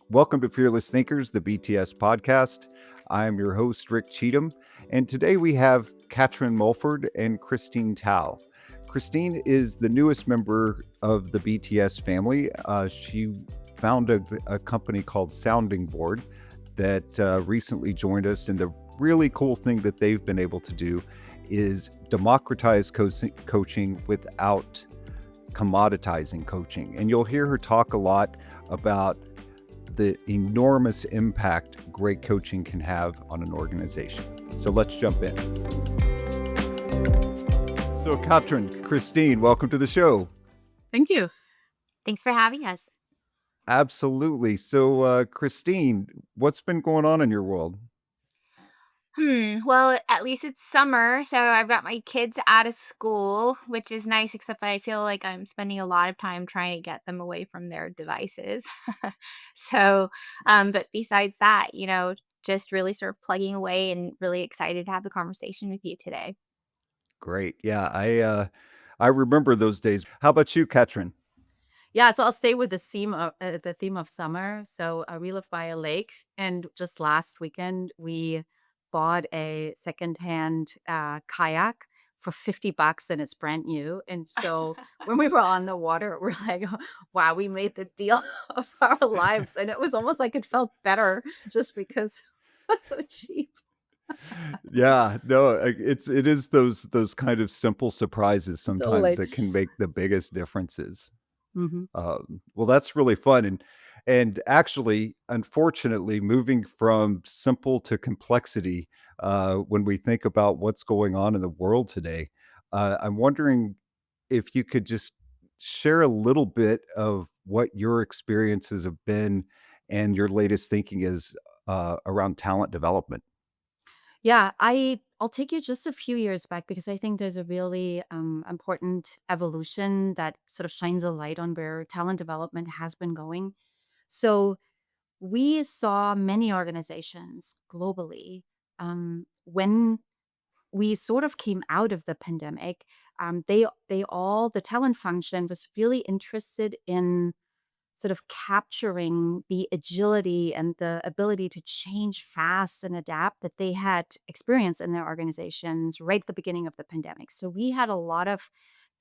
Welcome to Fearless Thinkers, the BTS podcast. I'm your host, Rick Cheatham, and today we have Katrin Mulford and Christine Tao. Christine is the newest member of the BTS family. She founded a company called Sounding Board that recently joined us, and the really cool thing that they've been able to do is democratize coaching without commoditizing coaching. And you'll hear her talk a lot about the enormous impact great coaching can have on an organization. So let's jump in. So, Katrin, Christine, welcome to the show. Thank you. Thanks for having us. Absolutely. So, Christine, what's been going on in your world? Well, at least it's summer, so I've got my kids out of school, which is nice, except I feel like I'm spending a lot of time trying to get them away from their devices. So, but besides that, just really sort of plugging away and really excited to have the conversation with you today. Great. Yeah, I remember those days. How about you, Katrin? Yeah, so I'll stay with the theme of summer. So we live by a lake, and just last weekend we bought a secondhand kayak for $50, and it's brand new. And so when we were on the water, we're like, "Wow, we made the deal of our lives!" And it was almost like it felt better just because it was so cheap. Yeah, no, it is those kind of simple surprises sometimes Totally. that can make the biggest differences. Hmm. Well, that's really fun, and actually, unfortunately, moving from simple to complexity, when we think about what's going on in the world today, I'm wondering if you could just share a little bit of what your experiences have been and your latest thinking is, around talent development. Yeah, I'll take you just a few years back because I think there's a really important evolution that sort of shines a light on where talent development has been going. So we saw many organizations globally when we sort of came out of the pandemic. The talent function was really interested in sort of capturing the agility and the ability to change fast and adapt that they had experienced in their organizations right at the beginning of the pandemic. So we had a lot of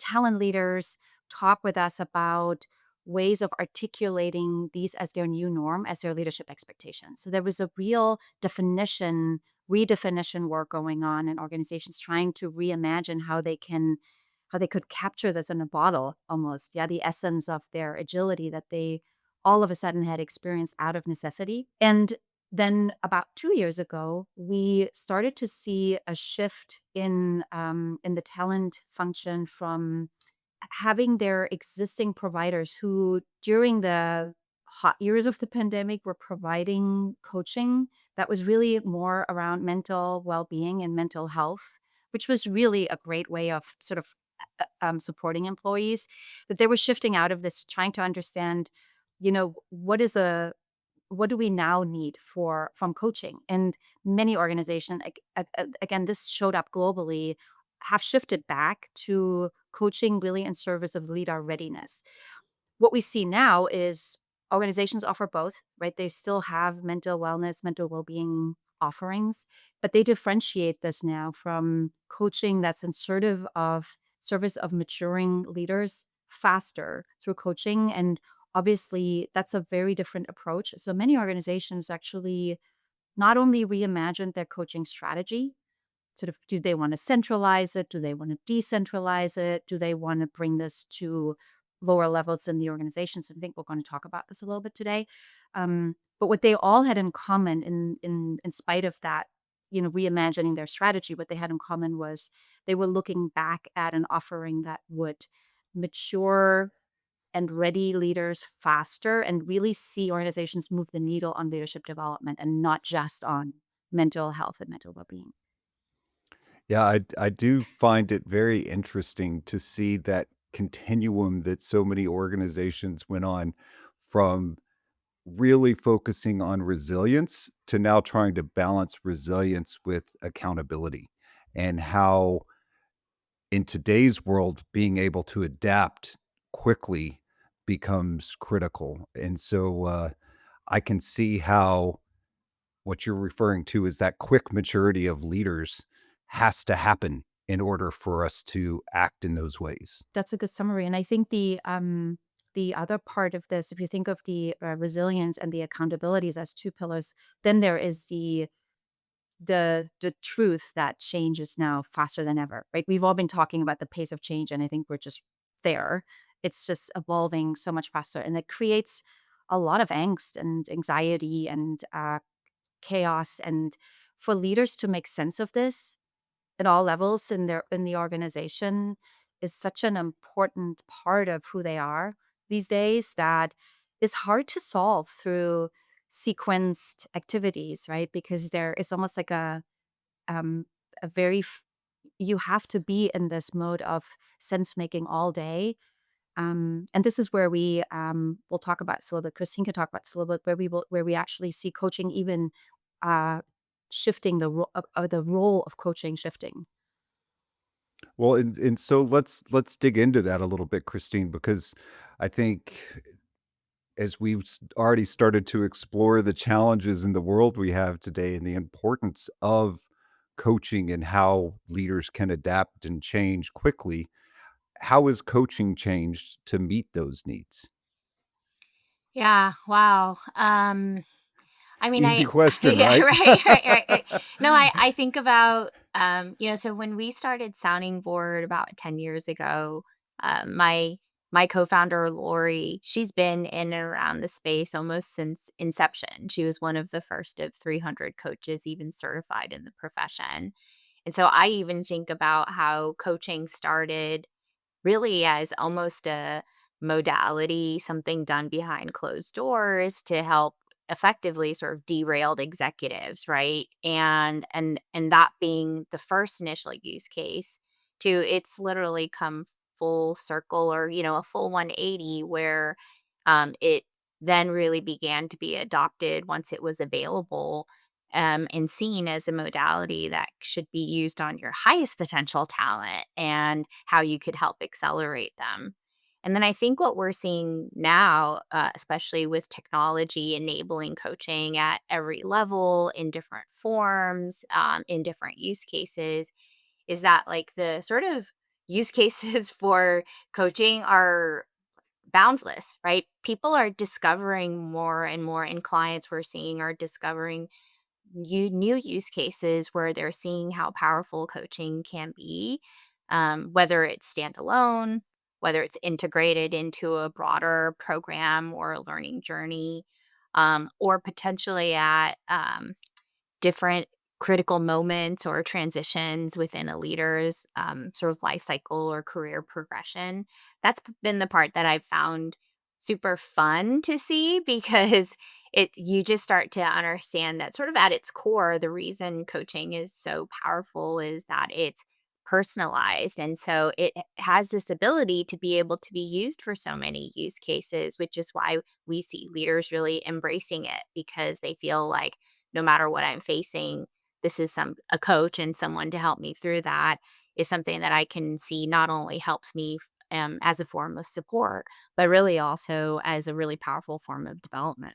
talent leaders talk with us about ways of articulating these as their new norm, as their leadership expectations. So there was a real redefinition work going on in organizations trying to reimagine how they could capture this in a bottle almost. Yeah, the essence of their agility that they all of a sudden had experienced out of necessity. And then about 2 years ago, we started to see a shift in the talent function from having their existing providers who during the hot years of the pandemic were providing coaching that was really more around mental well-being and mental health, which was really a great way of sort of supporting employees, that they were shifting out of this trying to understand, what do we now need from coaching. And many organizations, again, this showed up globally, have shifted back to coaching really in service of leader readiness. What we see now is organizations offer both, right? They still have mental wellness, mental well-being offerings, but they differentiate this now from coaching that's in service of maturing leaders faster through coaching. And obviously, that's a very different approach. So many organizations actually not only reimagined their coaching strategy, sort of, do they want to centralize it? Do they want to decentralize it? Do they want to bring this to lower levels in the organizations? I think we're going to talk about this a little bit today. But what they all had in common, in spite of that, reimagining their strategy, what they had in common was they were looking back at an offering that would mature and ready leaders faster and really see organizations move the needle on leadership development and not just on mental health and mental well-being. Yeah, I do find it very interesting to see that continuum that so many organizations went on from really focusing on resilience to now trying to balance resilience with accountability, and how in today's world being able to adapt quickly becomes critical. And so I can see how what you're referring to is that quick maturity of leaders has to happen in order for us to act in those ways. That's a good summary. And I think the other part of this, if you think of the resilience and the accountabilities as two pillars, then there is the truth that change is now faster than ever, right? We've all been talking about the pace of change, and I think we're just there. It's just evolving so much faster, and it creates a lot of angst and anxiety and chaos. And for leaders to make sense of this at all levels in the organization is such an important part of who they are these days that is hard to solve through sequenced activities, right? Because there is almost like um a very you have to be in this mode of sense making all day. And this is where we will talk about this a little bit. Christine can talk about this a little bit, where we actually see coaching even uh, shifting the role of coaching shifting. Well, and so let's dig into that a little bit, Christine, because I think as we've already started to explore the challenges in the world we have today and the importance of coaching and how leaders can adapt and change quickly, how has coaching changed to meet those needs? Yeah, wow. I mean, Easy I question, yeah, right? right. No, I think about, so when we started Sounding Board about 10 years ago, my co-founder, Lori, she's been in and around the space almost since inception. She was one of the first of 300 coaches even certified in the profession. And so I even think about how coaching started really as almost a modality, something done behind closed doors to help effectively sort of derailed executives, right? And that being the first initial use case to it's literally come full circle or, a full 180 where it then really began to be adopted once it was available and seen as a modality that should be used on your highest potential talent and how you could help accelerate them. And then I think what we're seeing now, especially with technology enabling coaching at every level in different forms, in different use cases, is that like the sort of use cases for coaching are boundless, right? People are discovering more and more, and clients we're seeing are discovering new use cases where they're seeing how powerful coaching can be, whether it's standalone, whether it's integrated into a broader program or a learning journey, or potentially at different critical moments or transitions within a leader's sort of life cycle or career progression. That's been the part that I've found super fun to see because it you just start to understand that sort of at its core the reason coaching is so powerful is that it's personalized, and so it has this ability to be able to be used for so many use cases, which is why we see leaders really embracing it because they feel like no matter what I'm facing, this is a coach and someone to help me through that is something that I can see not only helps me as a form of support, but really also as a really powerful form of development.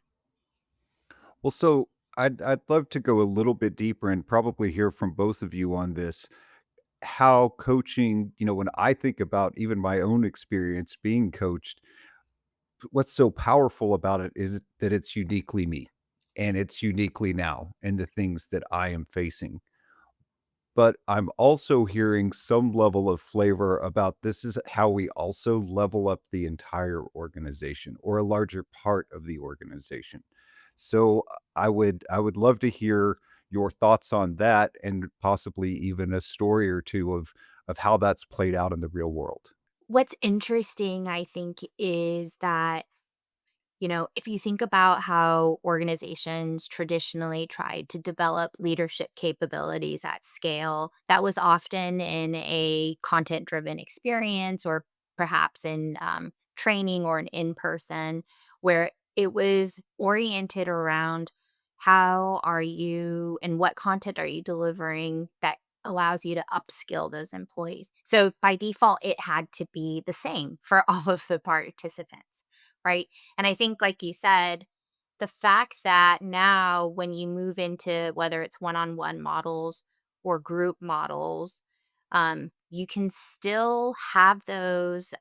Well, so I'd love to go a little bit deeper and probably hear from both of you on this. How coaching, when I think about even my own experience being coached, what's so powerful about it is that it's uniquely me and it's uniquely now and the things that I am facing. But I'm also hearing some level of flavor about this is how we also level up the entire organization or a larger part of the organization. So I would love to hear your thoughts on that and possibly even a story or two of how that's played out in the real world. What's interesting, I think, is that if you think about how organizations traditionally tried to develop leadership capabilities at scale, that was often in a content driven experience or perhaps in training or an in person, where it was oriented around how are you and what content are you delivering that allows you to upskill those employees. So by default, it had to be the same for all of the participants, right? And I think, like you said, the fact that now when you move into whether it's one-on-one models or group models, you can still have those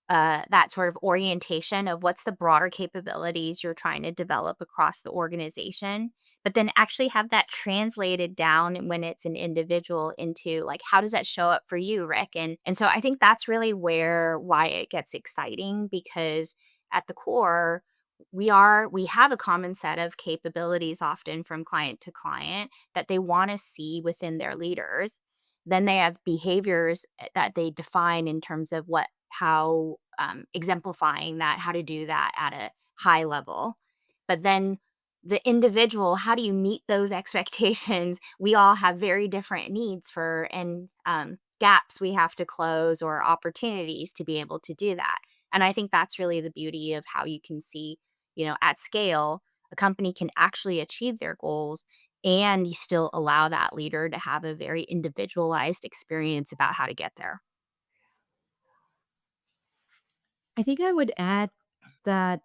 that sort of orientation of what's the broader capabilities you're trying to develop across the organization, but then actually have that translated down when it's an individual into like how does that show up for you, Rick? And so I think that's really why it gets exciting because at the core we have a common set of capabilities often from client to client that they want to see within their leaders. Then they have behaviors that they define in terms of how exemplifying that, how to do that at a high level. But then the individual, how do you meet those expectations? We all have very different needs and gaps we have to close or opportunities to be able to do that. And I think that's really the beauty of how you can see, at scale, a company can actually achieve their goals and you still allow that leader to have a very individualized experience about how to get there. I think I would add that,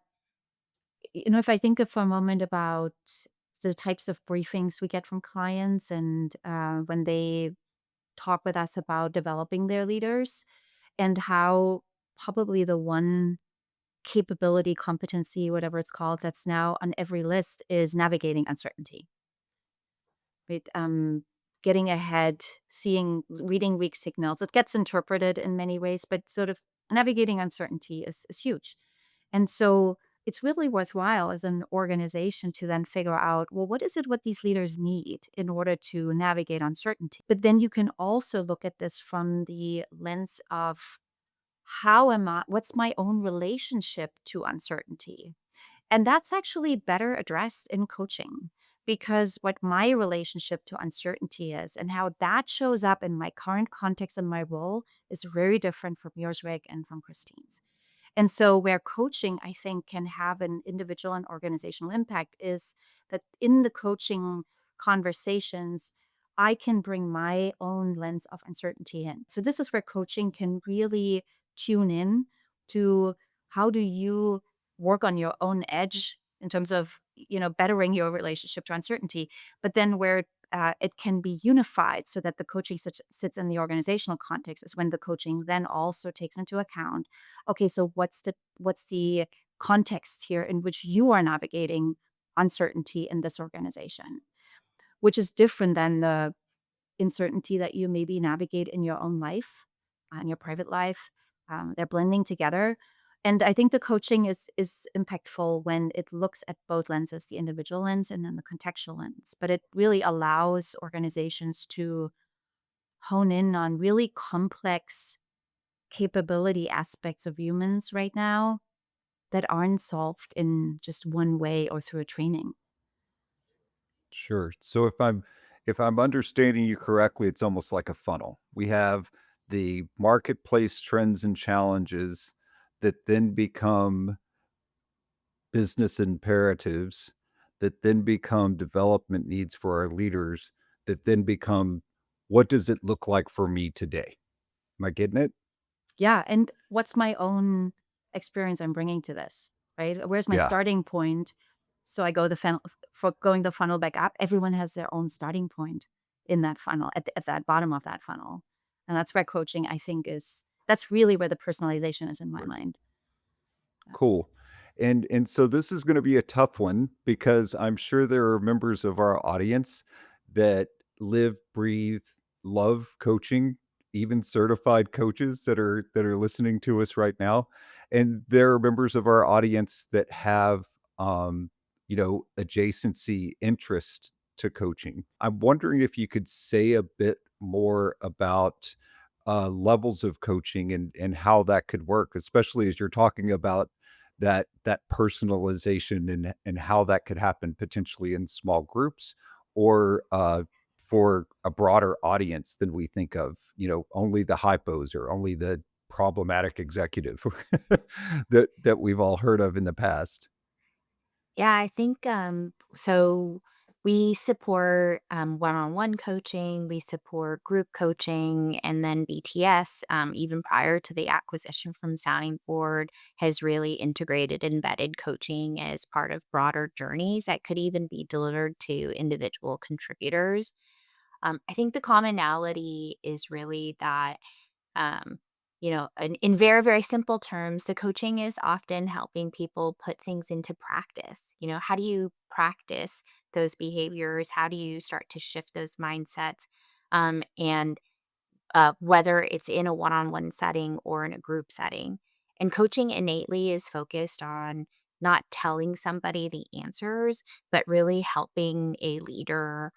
if I think of for a moment about the types of briefings we get from clients and when they talk with us about developing their leaders, and how probably the one capability, competency, whatever it's called, that's now on every list is navigating uncertainty. Right? Getting ahead, reading weak signals. It gets interpreted in many ways, but sort of navigating uncertainty is huge. And so it's really worthwhile as an organization to then figure out, well, what these leaders need in order to navigate uncertainty? But then you can also look at this from the lens of what's my own relationship to uncertainty? And that's actually better addressed in coaching because what my relationship to uncertainty is and how that shows up in my current context and my role is very different from yours, Rick, and from Christine's. And so, where coaching, I think, can have an individual and organizational impact is that in the coaching conversations, I can bring my own lens of uncertainty in. So, this is where coaching can really tune in to how do you work on your own edge in terms of bettering your relationship to uncertainty, but then where it can be unified so that the coaching sits in the organizational context is when the coaching then also takes into account, okay, so what's the context here in which you are navigating uncertainty in this organization, which is different than the uncertainty that you maybe navigate in your own life, in your private life. They're blending together. And I think the coaching is impactful when it looks at both lenses, the individual lens and then the contextual lens. But it really allows organizations to hone in on really complex capability aspects of humans right now that aren't solved in just one way or through a training. Sure. So if I'm understanding you correctly, it's almost like a funnel. We have the marketplace trends and challenges that then become business imperatives, that then become development needs for our leaders, that then become what does it look like for me today? Am I getting it? Yeah, and what's my own experience I'm bringing to this, right? Where's my Yeah, starting point? So I go the funnel for going the funnel back up. Everyone has their own starting point in that funnel at that bottom of that funnel, and that's where coaching I think that's really where the personalization is in my mind. cool. And so this is gonna be a tough one because I'm sure there are members of our audience that live, breathe, love coaching, even certified coaches that are listening to us right now. And there are members of our audience that have adjacency interest to coaching. I'm wondering if you could say a bit more about levels of coaching and how that could work, especially as you're talking about that personalization and how that could happen potentially in small groups or for a broader audience than we think of, only the hypos or only the problematic executive that we've all heard of in the past. Yeah, I think so. We support one-on-one coaching, we support group coaching, and then BTS, even prior to the acquisition from Sounding Board, has really integrated embedded coaching as part of broader journeys that could even be delivered to individual contributors. I think the commonality is really that um, in very, very simple terms, the coaching is often helping people put things into practice. How do you practice those behaviors? How do you start to shift those mindsets? And whether it's in a one on one setting or in a group setting. And coaching innately is focused on not telling somebody the answers, but really helping a leader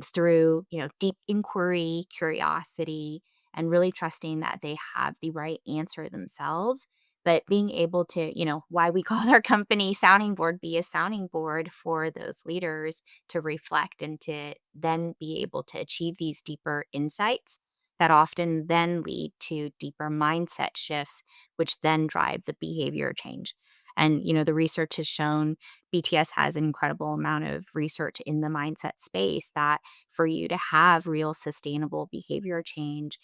through deep inquiry, curiosity, and really trusting that they have the right answer themselves. But being able to, why we call our company Sounding Board, be a sounding board for those leaders to reflect and to then be able to achieve these deeper insights that often then lead to deeper mindset shifts, which then drive the behavior change. And, the research has shown BTS has an incredible amount of research in the mindset space that for you to have real sustainable behavior change,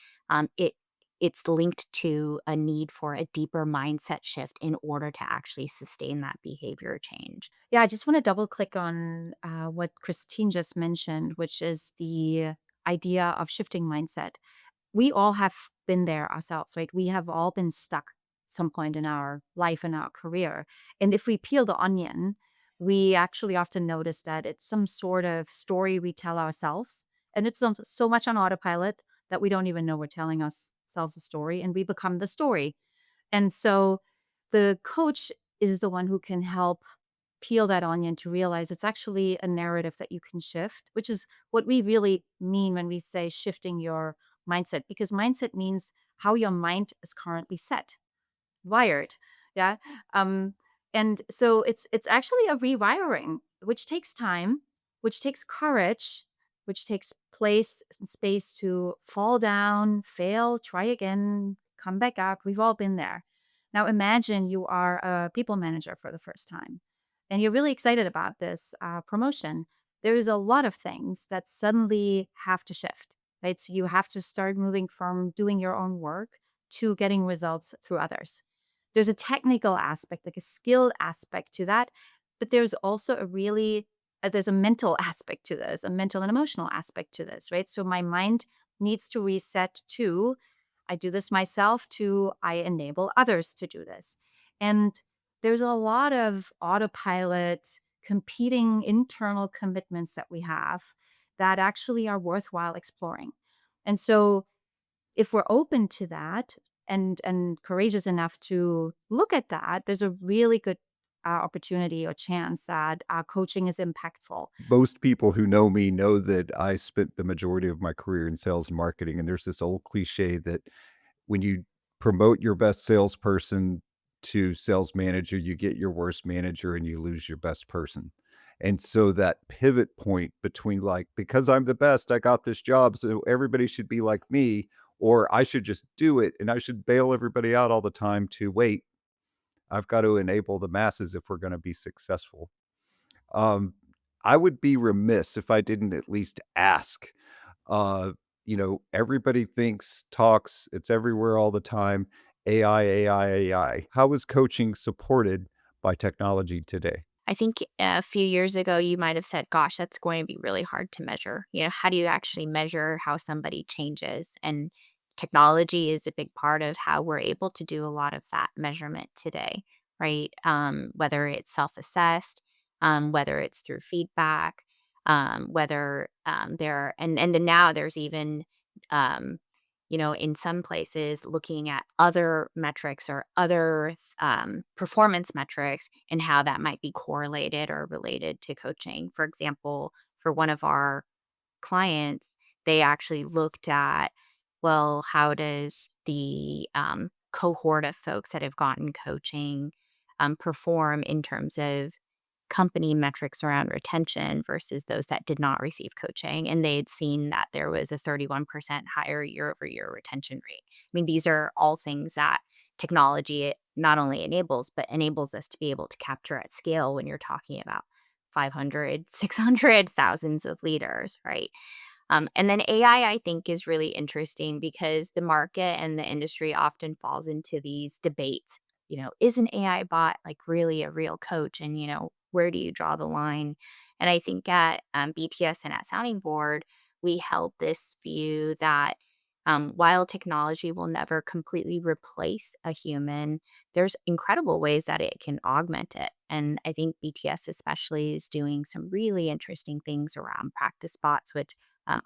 it's linked to a need for a deeper mindset shift in order to actually sustain that behavior change. Yeah, I just want to double click on what Christine just mentioned, which is the idea of shifting mindset. We all have been there ourselves, right? We have all been stuck some point in our life and our career. And if we peel the onion, we actually often notice that it's some sort of story we tell ourselves. And it's so much on autopilot that we don't even know we're telling ourselves a story and we become the story. And so the coach is the one who can help peel that onion to realize it's actually a narrative that you can shift, which is what we really mean when we say shifting your mindset, because mindset means how your mind is currently set, wired. Yeah. Um, and so it's actually a rewiring, which takes time, which takes courage, which takes place and space to fall down, fail, try again, come back up. We've all been there. Now imagine you are a people manager for the first time and you're really excited about this promotion. There's a lot of things that suddenly have to shift, right? So you have to start moving from doing your own work to getting results through others. There's a technical aspect, like a skill aspect to that, but there's also there's a mental aspect to this, a mental and emotional aspect to this, right? So my mind needs to reset to I do this myself to I enable others to do this. And there's a lot of autopilot competing internal commitments that we have that actually are worthwhile exploring. And so if we're open to that and courageous enough to look at that, there's a really good opportunity or chance that coaching is impactful. Most people who know me know that I spent the majority of my career in sales and marketing, and there's this old cliche that when you promote your best salesperson to sales manager, you get your worst manager and you lose your best person. And so that pivot point between like, because I'm the best, I got this job, so everybody should be like me, or I should just do it and I should bail everybody out all the time to wait. I've got to enable the masses if we're going to be successful. Um, I would be remiss if I didn't at least ask. Uh, everybody thinks, talks, it's everywhere all the time. AI, AI, AI. How is coaching supported by technology today? I think a few years ago, you might have said, gosh, that's going to be really hard to measure. How do you actually measure how somebody changes? And technology is a big part of how we're able to do a lot of that measurement today, right? Whether it's self assessed, whether it's through feedback, whether and then now there's even, um, in some places looking at other metrics or other performance metrics and how that might be correlated or related to coaching. For example, for one of our clients, they actually looked at, well, how does the cohort of folks that have gotten coaching perform in terms of company metrics around retention versus those that did not receive coaching. And they had seen that there was a 31% higher year over year retention rate. I mean, these are all things that technology not only enables, but enables us to be able to capture at scale when you're talking about 500, 600, thousands of leaders, right? And then AI, I think, is really interesting because the market and the industry often falls into these debates. Is an AI bot like really a real coach? And, where do you draw the line? And I think at BTS and at Sounding Board, we held this view that while technology will never completely replace a human, there's incredible ways that it can augment it. And I think BTS, especially, is doing some really interesting things around practice bots, which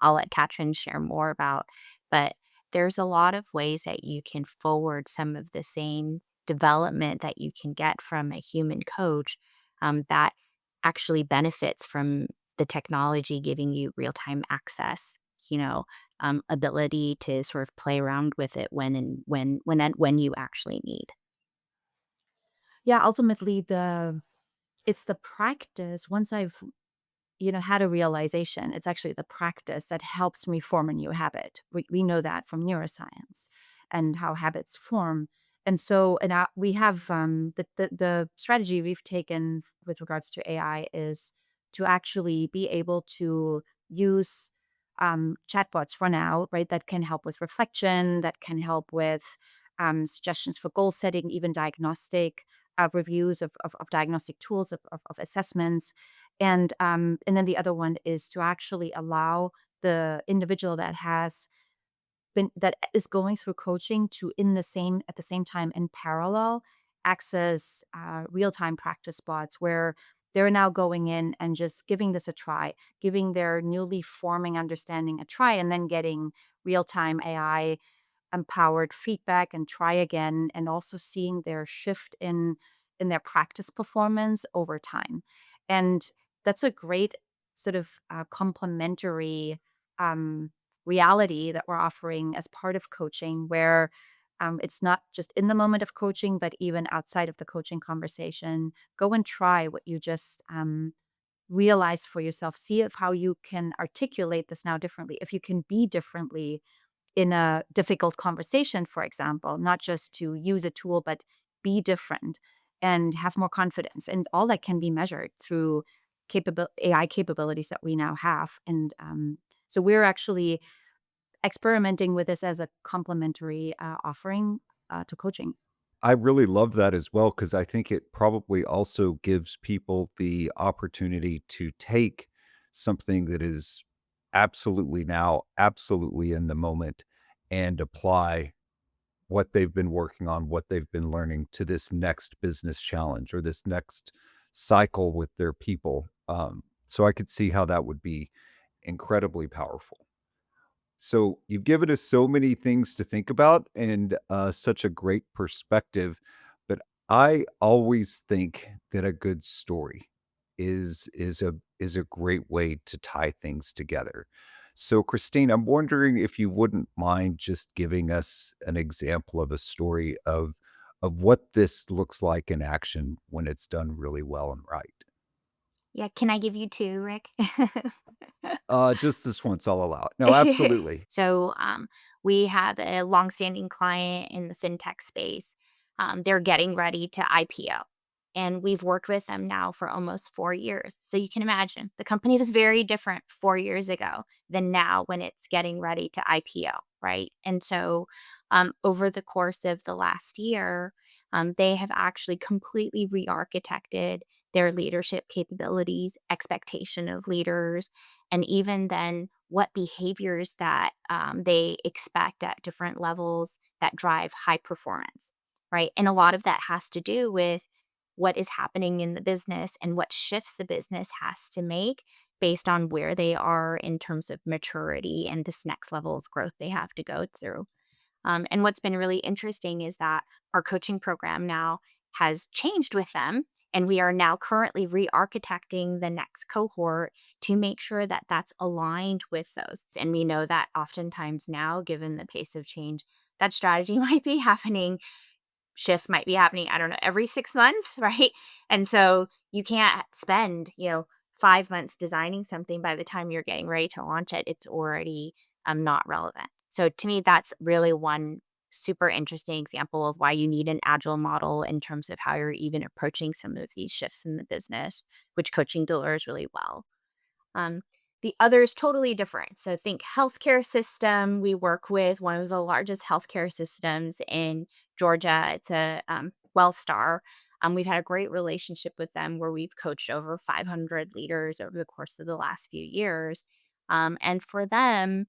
I'll let Katrin share more about. But there's a lot of ways that you can forward some of the same development that you can get from a human coach that actually benefits from the technology giving you real time access. Ability to sort of play around with it when you actually need. Yeah, ultimately it's the practice. Once I've had a realization, it's actually the practice that helps me form a new habit. We know that from neuroscience and how habits form. And so, we have the strategy we've taken with regards to AI is to actually be able to use chatbots for now, right? That can help with reflection, that can help with suggestions for goal setting, even diagnostic reviews of diagnostic tools, of assessments. And then the other one is to actually allow the individual that is going through coaching to at the same time in parallel access real-time practice spots where they're now going in and just giving this a try, giving their newly forming understanding a try, and then getting real-time AI empowered feedback and try again, and also seeing their shift in their practice performance over time. And that's a great sort of complementary um, reality that we're offering as part of coaching, where it's not just in the moment of coaching, but even outside of the coaching conversation. Go and try what you just realize for yourself. See if how you can articulate this now differently. If you can be differently in a difficult conversation, for example, not just to use a tool, but be different and have more confidence. And all that can be measured through AI capabilities that we now have. And so we're actually experimenting with this as a complementary offering to coaching. I really love that as well because I think it probably also gives people the opportunity to take something that is absolutely now, absolutely in the moment, and apply what they've been working on, what they've been learning to this next business challenge or this next cycle with their people. So I could see how that would be incredibly powerful. So you've given us so many things to think about and such a great perspective. But I always think that a good story is a great way to tie things together. So Christine, I'm wondering if you wouldn't mind just giving us an example of a story of what this looks like in action when it's done really well and right. Yeah, can I give you two, Rick? Just this once I'll allow it. No, absolutely. So, we have a longstanding client in the fintech space. They're getting ready to IPO, and we've worked with them now for almost 4 years. So you can imagine the company was very different 4 years ago than now when it's getting ready to IPO, right? And so, over the course of the last year, they have actually completely re-architected their leadership capabilities, expectation of leaders, and even then what behaviors that they expect at different levels that drive high performance, right? And a lot of that has to do with what is happening in the business and what shifts the business has to make based on where they are in terms of maturity and this next level of growth they have to go through. And what's been really interesting is that our coaching program now has changed with them. And we are now currently re architecting the next cohort to make sure that that's aligned with those. And we know that oftentimes now, given the pace of change, that strategy might be happening, shift might be happening, I don't know, every 6 months, right? And so you can't spend, 5 months designing something by the time you're getting ready to launch it. It's already not relevant. So to me, that's really one super interesting example of why you need an agile model in terms of how you're even approaching some of these shifts in the business, which coaching delivers really well. Um, the other is totally different. So think healthcare system. We work with one of the largest healthcare systems in Georgia. It's a Wellstar. We've had a great relationship with them where we've coached over 500 leaders over the course of the last few years. And for them,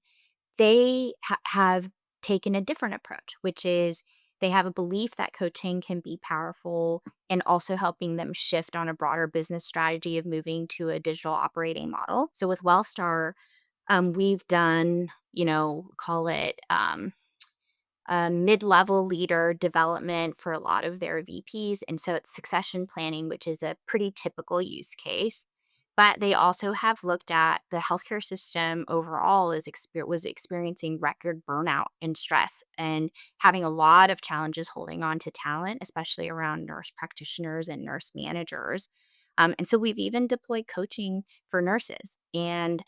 they have taken a different approach, which is they have a belief that coaching can be powerful and also helping them shift on a broader business strategy of moving to a digital operating model. So with Wellstar, we've done, call it mid-level leader development for a lot of their VPs. And so it's succession planning, which is a pretty typical use case. But they also have looked at the healthcare system overall was experiencing record burnout and stress and having a lot of challenges holding on to talent, especially around nurse practitioners and nurse managers. And so we've even deployed coaching for nurses, and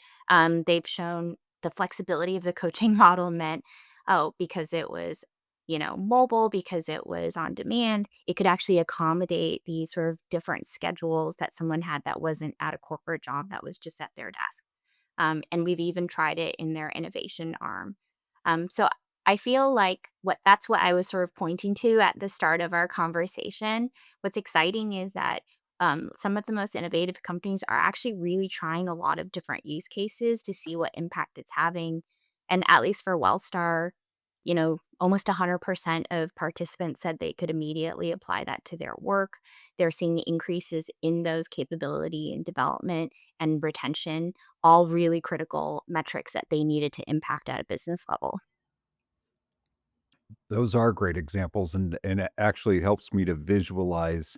they've shown the flexibility of the coaching model meant, oh, because it was, mobile, because it was on demand, it could actually accommodate these sort of different schedules that someone had that wasn't at a corporate job that was just at their desk. And we've even tried it in their innovation arm. So I feel like that's what I was sort of pointing to at the start of our conversation. What's exciting is that some of the most innovative companies are actually really trying a lot of different use cases to see what impact it's having. And at least for Wellstar, almost 100% of participants said they could immediately apply that to their work. They're seeing increases in those capability and development and retention, all really critical metrics that they needed to impact at a business level. Those are great examples, and it actually helps me to visualize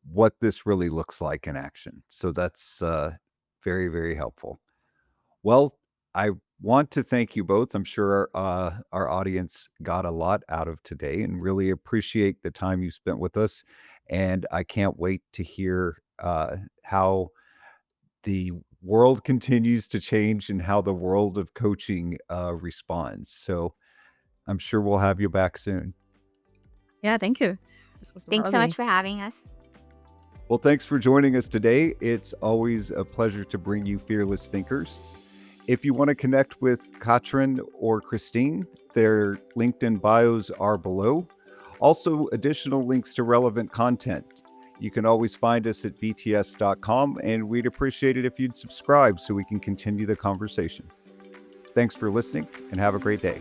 what this really looks like in action. So that's very, very helpful. Well, I want to thank you both. I'm sure our audience got a lot out of today and really appreciate the time you spent with us. And I can't wait to hear how the world continues to change and how the world of coaching responds. So I'm sure we'll have you back soon. Yeah, thank you. This was Thanks so much lovely. for having us. Well, thanks for joining us today. It's always a pleasure to bring you fearless thinkers. If you want to connect with Katrin or Christine, their LinkedIn bios are below. Also, additional links to relevant content. You can always find us at bts.com, and we'd appreciate it if you'd subscribe so we can continue the conversation. Thanks for listening, and have a great day.